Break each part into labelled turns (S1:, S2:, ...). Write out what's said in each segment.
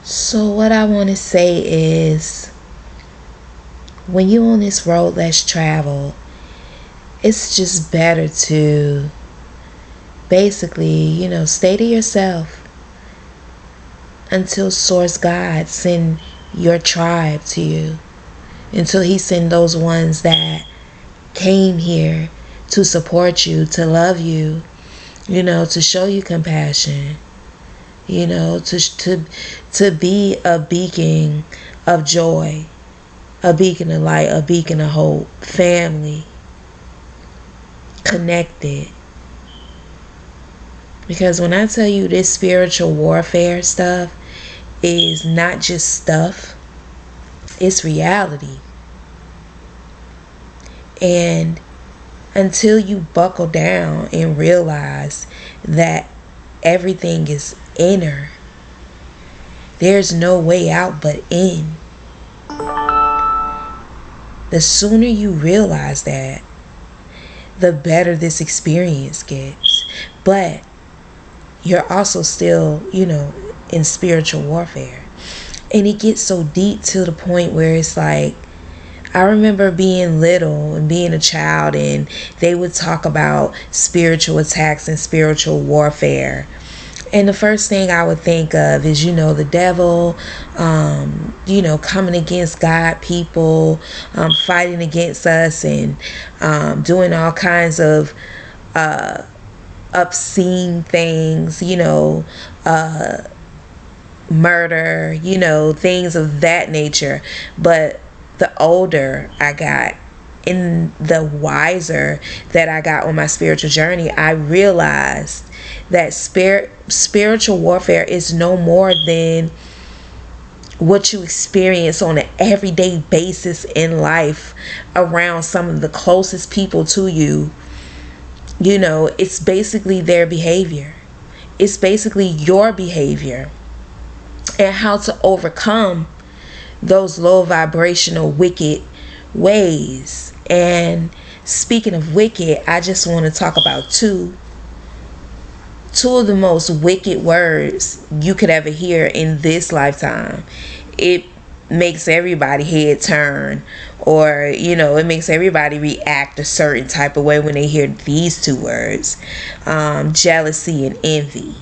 S1: So what I want to say is, when you're on this road less traveled, it's just better to basically, stay to yourself until Source God send your tribe to you. Until he send those ones that came here to support you, to love you, to show you compassion, to be a beacon of joy, a beacon of light, a beacon of hope, family, connected. Because when I tell you this spiritual warfare stuff is not just stuff, it's reality. And until you buckle down and realize that everything is inner, there's no way out but in. The sooner you realize that, the better this experience gets. But you're also still, in spiritual warfare. And it gets so deep to the point where it's like, I remember being little and being a child, and they would talk about spiritual attacks and spiritual warfare. And the first thing I would think of is, the devil, coming against God, people, fighting against us, and doing all kinds of obscene things, murder, things of that nature. But the older I got and the wiser that I got on my spiritual journey, I realized that spiritual warfare is no more than what you experience on an everyday basis in life around some of the closest people to you. It's basically their behavior. It's basically your behavior and how to overcome those low vibrational wicked ways. And speaking of wicked, I just want to talk about two of the most wicked words you could ever hear in this lifetime. It makes everybody head turn, or it makes everybody react a certain type of way when they hear these two words: jealousy and envy.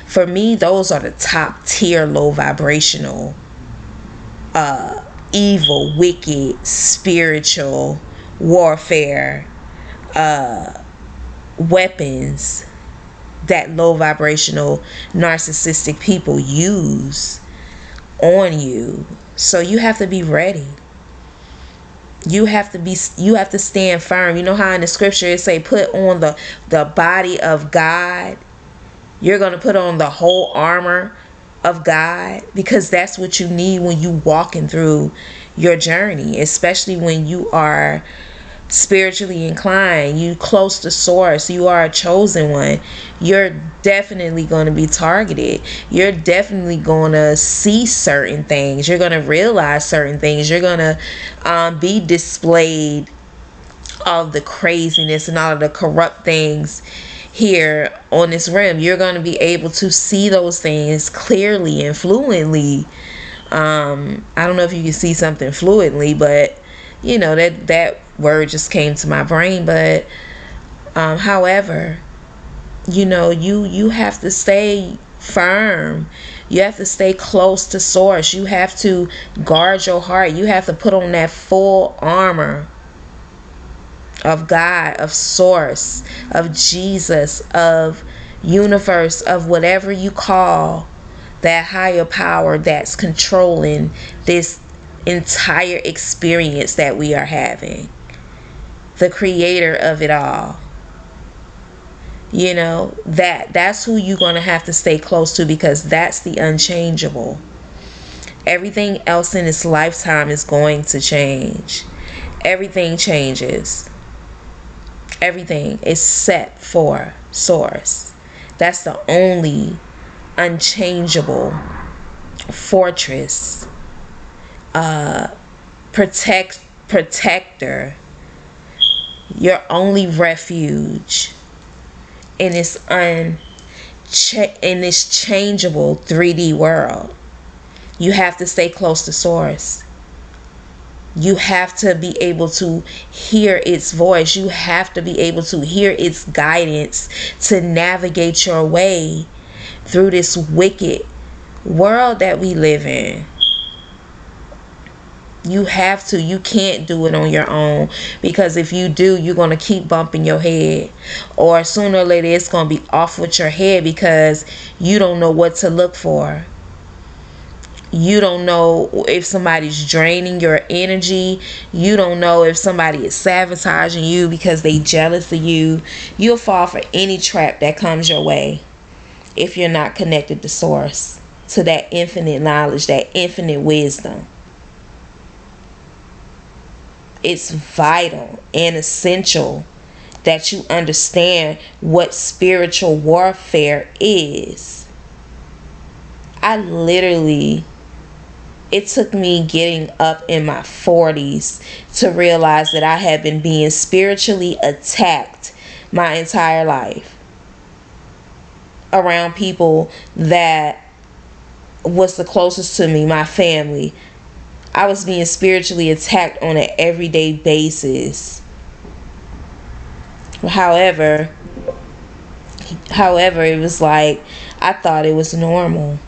S1: For me, those are the top tier low vibrational evil, wicked, spiritual warfare weapons that low vibrational narcissistic people use on you. So you have to be ready. You have to stand firm. You know how in the scripture it say, put on the body of God. You're going to put on the whole armor of God, because that's what you need when you walking through your journey, especially when you are spiritually inclined, you close to source, you are a chosen one. You're definitely going to be targeted. You're definitely going to see certain things. You're going to realize certain things. You're going to be displayed of the craziness and all of the corrupt things here on this rim. You're going to be able to see those things clearly and fluently. I don't know if you can see something fluently, but that word just came to my brain. But however, you have to stay firm. You have to stay close to source. You have to guard your heart. You have to put on that full armor of God, of source, of Jesus, of universe, of whatever you call that higher power that's controlling this entire experience that we are having. The creator of it all. That's who you're going to have to stay close to, because that's the unchangeable. Everything else in this lifetime is going to change. Everything changes. Everything is set for source. That's the only unchangeable fortress, protector, your only refuge in this changeable 3D world. You have to stay close to source. You have to be able to hear its voice. You have to be able to hear its guidance to navigate your way through this wicked world that we live in. You have to. You can't do it on your own, because if you do, you're going to keep bumping your head, or sooner or later it's going to be off with your head because you don't know what to look for. You don't know if somebody's draining your energy. You don't know if somebody is sabotaging you because they jealous of you. You'll fall for any trap that comes your way if you're not connected to source, to that infinite knowledge, that infinite wisdom. It's vital and essential that you understand what spiritual warfare is. It took me getting up in my 40s to realize that I had been being spiritually attacked my entire life around people that was the closest to me, my family. I was being spiritually attacked on an everyday basis. However, it was like I thought it was normal.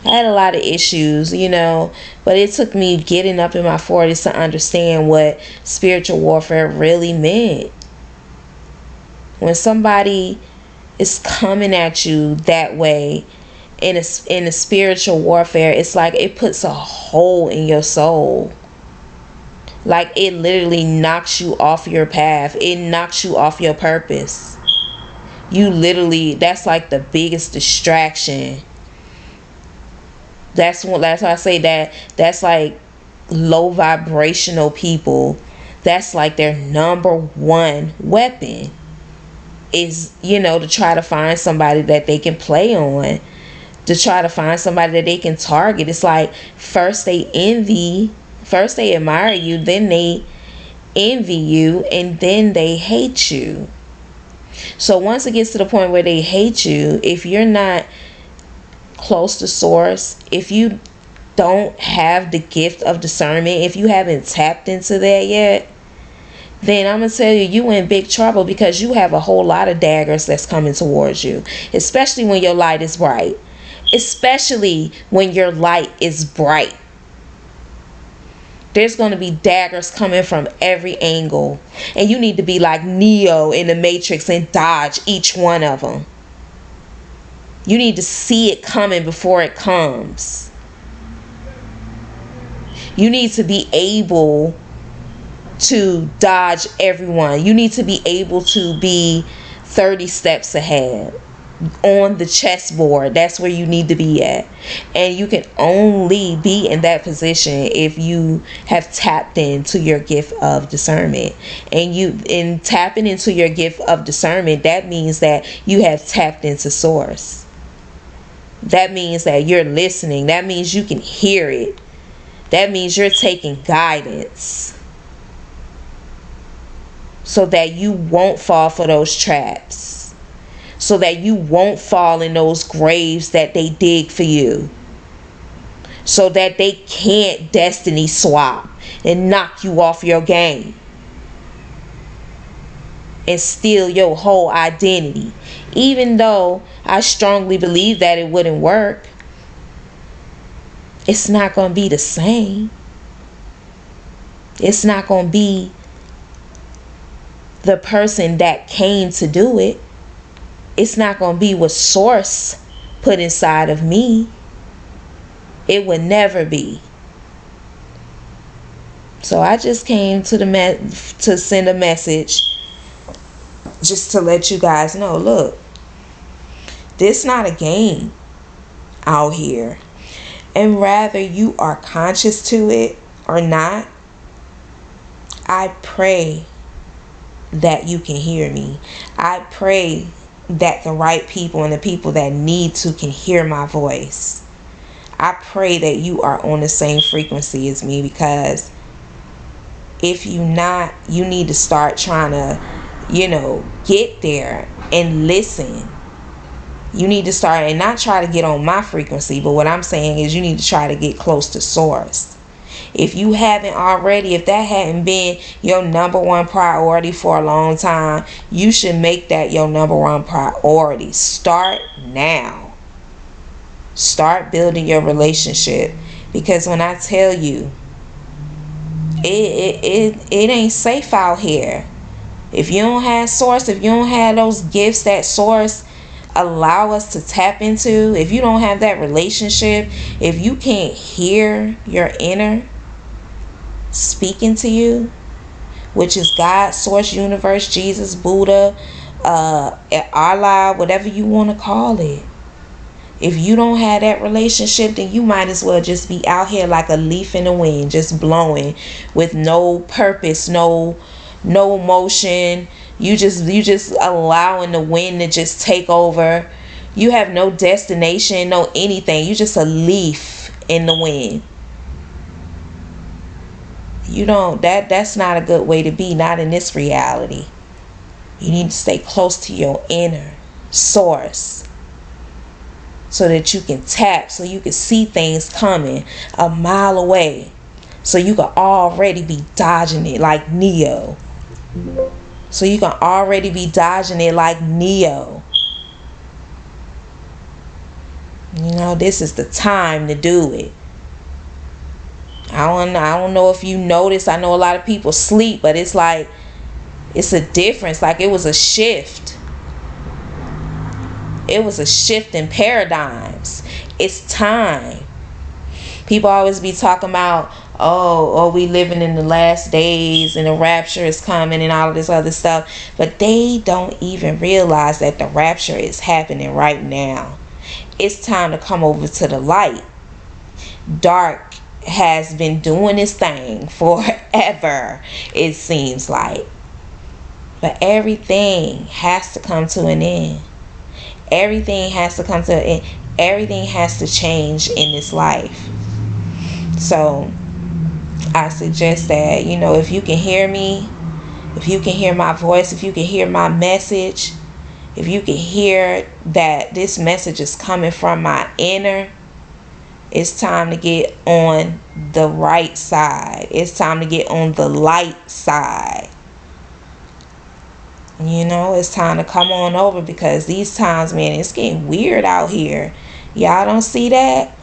S1: I had a lot of issues, but it took me getting up in my 40s to understand what spiritual warfare really meant. When somebody is coming at you that way in a spiritual warfare, it's like it puts a hole in your soul. Like it literally knocks you off your path. It knocks you off your purpose. That's like the biggest distraction. That's why I say that's like low vibrational people. That's like their number one weapon is, to try to find somebody that they can play on, to try to find somebody that they can target. It's like first they admire you, then they envy you, and then they hate you. So once it gets to the point where they hate you, if you're not close to source, if you don't have the gift of discernment, if you haven't tapped into that yet, then I'm going to tell you in big trouble, because you have a whole lot of daggers that's coming towards you, especially when your light is bright. Especially when your light is bright. There's going to be daggers coming from every angle, and you need to be like Neo in the Matrix and dodge each one of them. You need to see it coming before it comes. You need to be able to dodge everyone. You need to be able to be 30 steps ahead on the chessboard. That's where you need to be at. And you can only be in that position if you have tapped into your gift of discernment. And in tapping into your gift of discernment, that means that you have tapped into source. That means that you're listening. That means you can hear it. That means you're taking guidance, so that you won't fall for those traps, so that you won't fall in those graves that they dig for you, so that they can't destiny swap and knock you off your game and steal your whole identity. Even though I strongly believe that it wouldn't work, it's not going to be the same. It's not going to be the person that came to do it. It's not going to be what source put inside of me. It would never be. So I just came to send a message, just to let you guys know, look, this not a game out here. And rather you are conscious to it or not, I pray that you can hear me. I pray that the right people and the people that need to can hear my voice. I pray that you are on the same frequency as me, because if you not, you need to start trying to, get there and listen. You need to start, and not try to get on my frequency, but what I'm saying is you need to try to get close to source. If you haven't already, if that hadn't been your number one priority for a long time, you should make that your number one priority. Start now. Start building your relationship. Because when I tell you, it ain't safe out here. If you don't have source, if you don't have those gifts that source allow us to tap into, if you don't have that relationship, if you can't hear your inner speaking to you, which is God, source, universe, Jesus, Buddha, Allah, whatever you want to call it. If you don't have that relationship, then you might as well just be out here like a leaf in the wind, just blowing with no purpose, no motion. You just allowing the wind to just take over. You have no destination, no anything. You just a leaf in the wind. You don't, that's not a good way to be, not in this reality. You need to stay close to your inner source so that you can tap, so you can see things coming a mile away, so you can already be dodging it like Neo. So you can already be dodging it like Neo. You know, this is the time to do it. I don't know if you notice. I know a lot of people sleep, but it's like, it's a difference. Like, it was a shift. It was a shift in paradigms. It's time. People always be talking about, oh, we living in the last days and the rapture is coming and all of this other stuff. But they don't even realize that the rapture is happening right now. It's time to come over to the light. Dark has been doing its thing forever, it seems like. But everything has to come to an end. Everything has to come to an end. Everything has to change in this life. So I suggest that, you know, if you can hear me, if you can hear my voice, if you can hear my message, if you can hear that this message is coming from my inner, it's time to get on the right side. It's time to get on the light side. You know, it's time to come on over, because these times, man, it's getting weird out here. Y'all don't see that?